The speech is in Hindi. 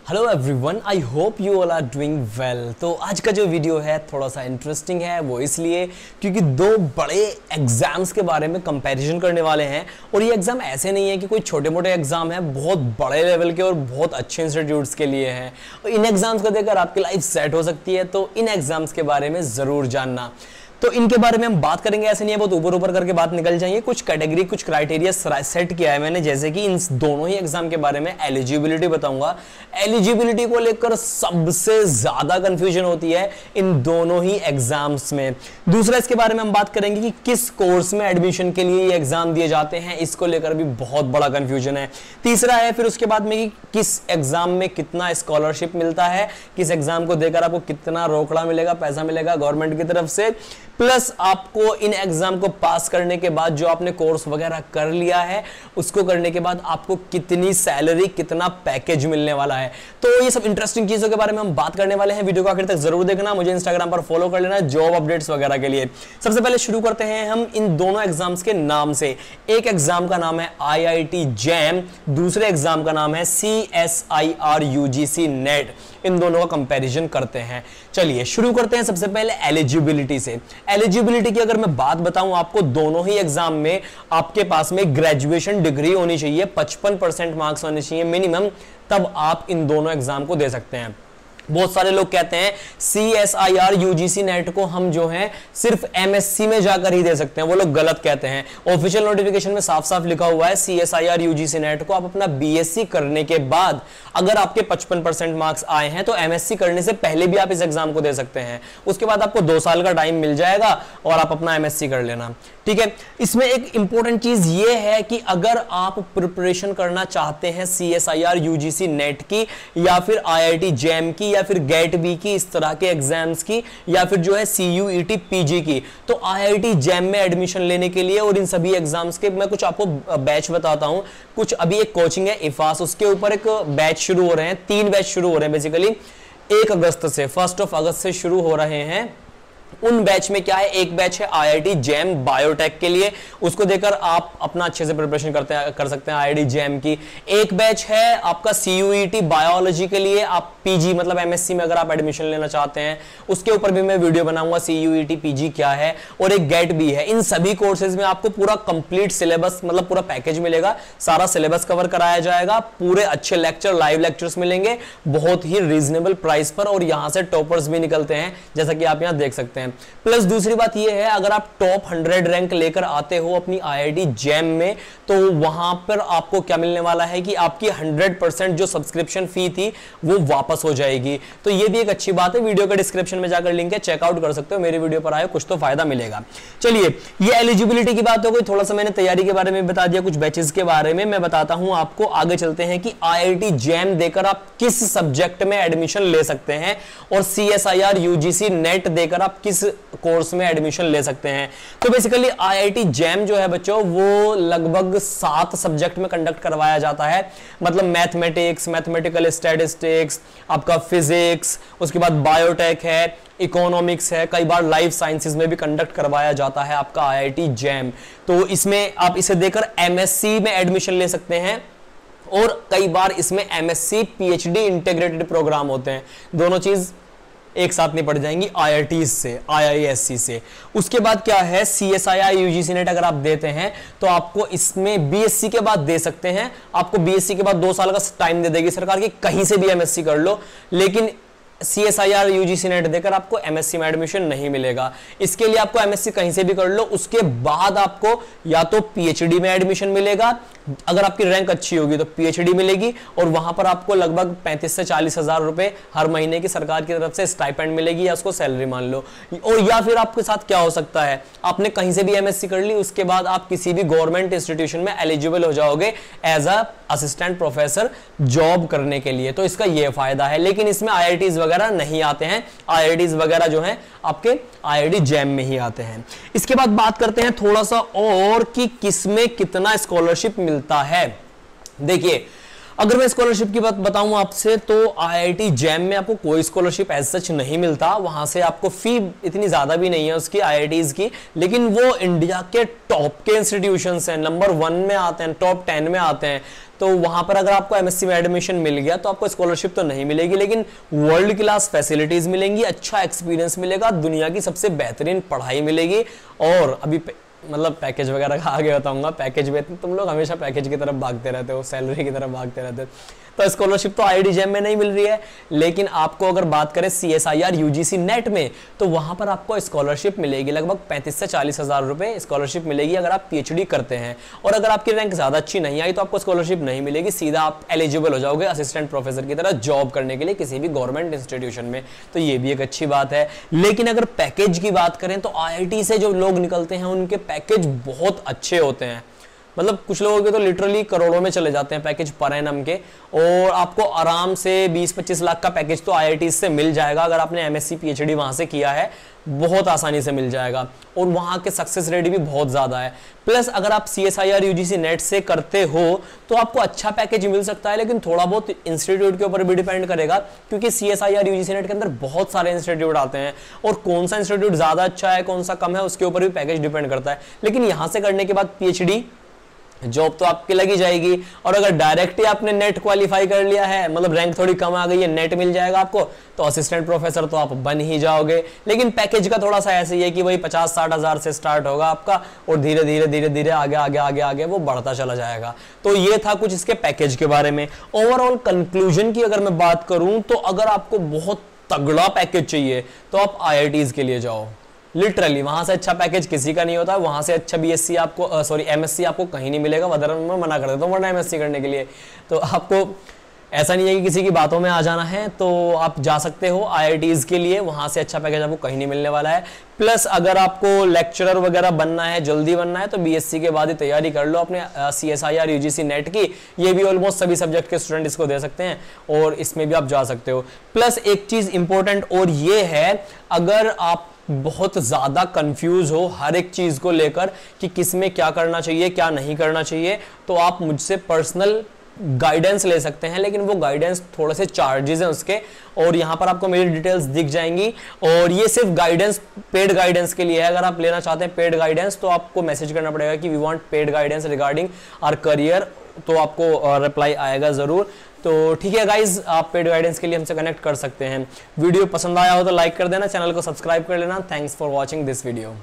Hello everyone, I hope you all are doing well. तो आज का जो वीडियो है थोड़ा सा इंटरेस्टिंग है, वो इसलिए क्योंकि दो बड़े एग्जाम्स के बारे में कंपैरिजन करने वाले हैं। और ये एग्जाम ऐसे नहीं है कि कोई छोटे मोटे एग्जाम है, बहुत बड़े लेवल के और बहुत अच्छे इंस्टीट्यूट्स के लिए हैं। इन एग्जाम्स को देखकर आपकी लाइफ सेट हो सकती है, तो इन एग्जाम्स के बारे में ज़रूर जानना। तो इनके बारे में हम बात करेंगे, ऐसे नहीं है बहुत ऊपर ऊपर करके बात निकल जाएंगे। कुछ कैटेगरी, कुछ क्राइटेरिया सेट किया है मैंने, जैसे कि इन दोनों ही एग्जाम के बारे में एलिजिबिलिटी बताऊंगा। एलिजिबिलिटी को लेकर सबसे ज्यादा कंफ्यूजन होती है इन दोनों ही एग्जाम्स में। दूसरा, इसके बारे में हम बात करेंगे कि किस कोर्स में एडमिशन के लिए ये एग्जाम दिए जाते हैं, इसको लेकर भी बहुत बड़ा कंफ्यूजन है। तीसरा है फिर उसके बाद में कि किस एग्जाम में कितना स्कॉलरशिप मिलता है, किस एग्जाम को देकर आपको कितना रोकड़ा मिलेगा, पैसा मिलेगा गवर्नमेंट की तरफ से, प्लस आपको इन एग्जाम को पास करने के बाद जो आपने कोर्स वगैरह कर लिया है उसको करने के बाद आपको कितनी सैलरी, कितना पैकेज मिलने वाला है। तो ये सब इंटरेस्टिंग चीजों के बारे में हम बात करने वाले हैं। वीडियो को आखिर तक जरूर देखना, मुझे इंस्टाग्राम पर फॉलो कर लेना जॉब अपडेट्स वगैरह के लिए। सबसे पहले शुरू करते हैं हम इन दोनों एग्जाम्स के नाम से। एक एग्जाम का नाम है IIT जैम, दूसरे एग्जाम का नाम है CSIR UGC नेट। इन दोनों का कंपैरिजन करते हैं। चलिए शुरू करते हैं सबसे पहले एलिजिबिलिटी से। एलिजिबिलिटी की अगर मैं बात बताऊं आपको, दोनों ही एग्जाम में आपके पास में ग्रेजुएशन डिग्री होनी चाहिए, 55% मार्क्स होने चाहिए मिनिमम, तब आप इन दोनों एग्जाम को दे सकते हैं। बहुत सारे लोग कहते हैं CSIR UGC नेट को हम जो है सिर्फ MSc में जाकर ही दे सकते हैं, वो लोग गलत कहते हैं। ऑफिशियल नोटिफिकेशन में साफ साफ लिखा हुआ है CSIR UGC नेट को आप अपना BSc करने के बाद अगर आपके 55% मार्क्स आए हैं तो MSc करने से पहले भी आप इस एग्जाम को दे सकते हैं। उसके बाद आपको 2 साल का टाइम मिल जाएगा और आप अपना MSc कर लेना, ठीक है। इसमें एक इंपॉर्टेंट चीज ये है कि अगर आप प्रिपरेशन करना चाहते हैं CSIR UGC नेट की या फिर IIT जैम की या फिर गेट बी की, इस तरह के एग्जाम्स की, या फिर जो है CUET PG की, तो IIT जैम में एडमिशन लेने के लिए और इन सभी एग्जाम्स के मैं कुछ आपको बैच बताता हूं। कुछ अभी एक कोचिंग है इफास, उसके ऊपर एक बैच शुरू हो रहे हैं, 3 बैच शुरू हो रहे हैं बेसिकली। 1 अगस्त से, 1 अगस्त से शुरू हो रहे हैं। उन बैच में क्या है, एक बैच है IIT जैम बायोटेक के लिए, उसको देकर आप अपना अच्छे से प्रिपरेशन कर सकते हैं IIT जैम की। एक बैच है आपका CUET बायोलॉजी के लिए, आप PG मतलब MSc में अगर आप एडमिशन लेना चाहते हैं, उसके ऊपर भी मैं वीडियो बनाऊंगा CUET PG क्या है। और एक गेट भी है। इन सभी कोर्सेज में आपको पूरा कंप्लीट सिलेबस मतलब पूरा पैकेज मिलेगा, सारा सिलेबस कवर कराया जाएगा, पूरे अच्छे लेक्चर, लाइव लेक्चर्स मिलेंगे बहुत ही रीजनेबल प्राइस पर, और यहां से टॉपर्स भी निकलते हैं जैसा कि आप यहां देख सकते हैं। प्लस दूसरी बात यह है, अगर आप टॉप 100 रैंक लेकर आते हो अपनी IIT जैम में, तो वहां पर आपको क्या मिलने वाला है कि आपकी 100% जो सब्सक्रिप्शन फी थी वो वापस हो जाएगी। तो ये भी एक अच्छी बात है। वीडियो के डिस्क्रिप्शन में जाकर लिंक है, चेकआउट कर सकते हो। मेरे वीडियो पर आए, कुछ तो फायदा मिलेगा। चलिए, ये एलिजिबिलिटी की बात हो गई। थोड़ा सा मैंने तैयारी के बारे में बता दिया, कुछ बैचेस के बारे में मैं बताता हूं आपको। आगे चलते हैं कि IIT जैम देकर आप किस सब्जेक्ट में एडमिशन ले सकते हैं और CSIR UGC नेट देकर आप किस कोर्स में एडमिशन ले सकते हैं। तो बेसिकली IIT जैम जो है बच्चों, वो लगभग 7 सब्जेक्ट में कंडक्ट करवाया जाता है। मतलब मैथमेटिक्स, मैथमेटिकल स्टैटिस्टिक्स, आपका फिजिक्स, उसके बाद बायोटेक है, इकोनॉमिक्स है, कई बार लाइफ साइंसेज में भी कंडक्ट करवाया जाता है आपका IIT जैम। तो इसमें आप इसे देकर MSc में एडमिशन ले सकते हैं, और कई बार इसमें MSc PhD इंटीग्रेटेड प्रोग्राम होते हैं। दोनों चीज एक साथ नहीं पड़ जाएंगी IITs से, IISc से। उसके बाद क्या है, CSIR UGC नेट अगर आप देते हैं तो आपको इसमें BSc के बाद दे सकते हैं। आपको BSc के बाद 2 साल का टाइम दे देगी सरकार की, कहीं से भी MSc कर लो, लेकिन CSIR UGC नेट देकर आपको MSc में एडमिशन नहीं मिलेगा। इसके लिए आपको MSc कहीं से भी कर लो, उसके बाद आपको या तो PhD में एडमिशन मिलेगा, अगर आपकी रैंक अच्छी होगी तो PhD मिलेगी, और वहां पर आपको लगभग 35 से 40 हजार रुपए हर महीने की सरकार की तरफ से स्टाइपेंड मिलेगी, या उसको सैलरी मान लो। और या फिर आपके साथ क्या हो सकता है, आपने कहीं से भी MSc कर ली, उसके बाद आप किसी भी गवर्नमेंट इंस्टीट्यूशन में एलिजिबल हो जाओगे as a assistant professor job करने के लिए। तो इसका यह फायदा है, लेकिन इसमें IITs वगैरह नहीं आते हैं। IITs वगैरह जो हैं आपके IIT जैम में ही आते हैं। इसके बाद बात करते हैं थोड़ा सा और कि किसमें कितना स्कॉलरशिप मिलता है। देखिए, अगर मैं स्कॉलरशिप की बात बताऊं आपसे, तो IIT जैम में आपको कोई स्कॉलरशिप एज सच नहीं मिलता। वहां से आपको फी इतनी ज्यादा भी नहीं है उसकी IITs की, लेकिन वो इंडिया के टॉप के इंस्टीट्यूशंस हैं, नंबर 1 में आते हैं, टॉप 10 में आते हैं। तो वहां पर अगर आपको एमएससी में एडमिशन मिल गया तो आपको स्कॉलरशिप तो नहीं मिलेगी, लेकिन वर्ल्ड क्लास फैसिलिटीज मिलेंगी, अच्छा एक्सपीरियंस मिलेगा, दुनिया की सबसे बेहतरीन पढ़ाई मिलेगी। और अभी मतलब पैकेज वगैरह का आगे बताऊंगा, पैकेज में तुम लोग हमेशा पैकेज की तरफ भागते रहते हो, सैलरी की तरफ भागते रहते हो। तो स्कॉलरशिप तो आईआईटी में नहीं मिल रही है, लेकिन आपको अगर बात करें सीएसआईआर यूजीसी नेट में तो वहां पर आपको स्कॉलरशिप मिलेगी, लगभग 35 से 40 हजार रुपए स्कॉलरशिप मिलेगी अगर आप पीएचडी करते हैं। और अगर आपकी रैंक ज्यादा अच्छी नहीं आई तो आपको स्कॉलरशिप नहीं मिलेगी, सीधा आप एलिजिबल हो जाओगे असिस्टेंट प्रोफेसर की तरह जॉब करने के लिए किसी भी गवर्नमेंट इंस्टीट्यूशन में। तो ये भी एक अच्छी बात है। लेकिन अगर पैकेज की बात करें तो आईआईटी से जो लोग निकलते हैं उनके पैकेज बहुत अच्छे होते हैं, मतलब कुछ लोगों के तो लिटरली करोड़ों में चले जाते हैं पैकेज पर एनम के। और आपको आराम से 20-25 लाख का पैकेज तो आईआईटी से मिल जाएगा अगर आपने एमएससी पीएचडी वहां से किया है, बहुत आसानी से मिल जाएगा। और वहां के सक्सेस रेट भी बहुत ज्यादा है। प्लस अगर आप सीएसआईआर यूजीसी नेट से करते हो तो आपको अच्छा पैकेज मिल सकता है, लेकिन थोड़ा बहुत इंस्टीट्यूट के ऊपर भी डिपेंड करेगा, क्योंकि सीएसआईआर यूजीसी नेट के अंदर बहुत सारे इंस्टीट्यूट आते हैं और कौन सा इंस्टीट्यूट ज्यादा अच्छा है कौन सा कम है उसके ऊपर भी पैकेज डिपेंड करता है। लेकिन यहां से करने के बाद पीएचडी जॉब तो आपकी लगी जाएगी। और अगर डायरेक्ट ही आपने नेट क्वालिफाई कर लिया है, मतलब रैंक थोड़ी कम आ गई है, नेट मिल जाएगा आपको, तो असिस्टेंट प्रोफेसर तो आप बन ही जाओगे। लेकिन पैकेज का थोड़ा सा ऐसे ही है कि वही 50-60 हजार से स्टार्ट होगा आपका और धीरे धीरे धीरे धीरे आगे आगे आगे आगे वो बढ़ता चला जाएगा। तो ये था कुछ इसके पैकेज के बारे में। ओवरऑल कंक्लूजन की अगर मैं बात करूं तो अगर आपको बहुत तगड़ा पैकेज चाहिए तो आप आईआईटीज के लिए जाओ, लिटरली वहां से अच्छा पैकेज किसी का नहीं होता, वहां से अच्छा बीएससी आपको एमएससी आपको कहीं नहीं मिलेगा। वरना मैं मना कर देता हूं वरना एमएससी करने के लिए। तो आपको ऐसा नहीं है कि किसी की बातों में आ जाना है, तो आप जा सकते हो आईआईटीज के लिए, वहां से अच्छा पैकेज आपको कहीं नहीं मिलने वाला है। प्लस अगर आपको लेक्चरर वगैरह बनना है, जल्दी बनना है, तो बीएससी के बाद ही तैयारी कर लो अपने सीएसआईआर यूजीसी नेट की। ये भी ऑलमोस्ट सभी सब्जेक्ट के स्टूडेंट इसको दे सकते हैं और इसमें भी आप जा सकते हो। प्लस एक चीज इंपॉर्टेंट और ये है, अगर आप बहुत ज्यादा कंफ्यूज हो हर एक चीज को लेकर कि किस में क्या करना चाहिए क्या नहीं करना चाहिए, तो आप मुझसे पर्सनल गाइडेंस ले सकते हैं। लेकिन वो गाइडेंस थोड़े से चार्जेस हैं उसके, और यहाँ पर आपको मेरी डिटेल्स दिख जाएंगी। और ये सिर्फ गाइडेंस, पेड गाइडेंस के लिए है। अगर आप लेना चाहते हैं पेड गाइडेंस तो आपको मैसेज करना पड़ेगा कि we want paid guidance regarding our career, तो आपको रिप्लाई आएगा जरूर। तो ठीक है गाइज, आप पेड गाइडेंस के लिए हमसे कनेक्ट कर सकते हैं। वीडियो पसंद आया हो तो लाइक कर देना, चैनल को सब्सक्राइब कर लेना। Thanks for watching this video.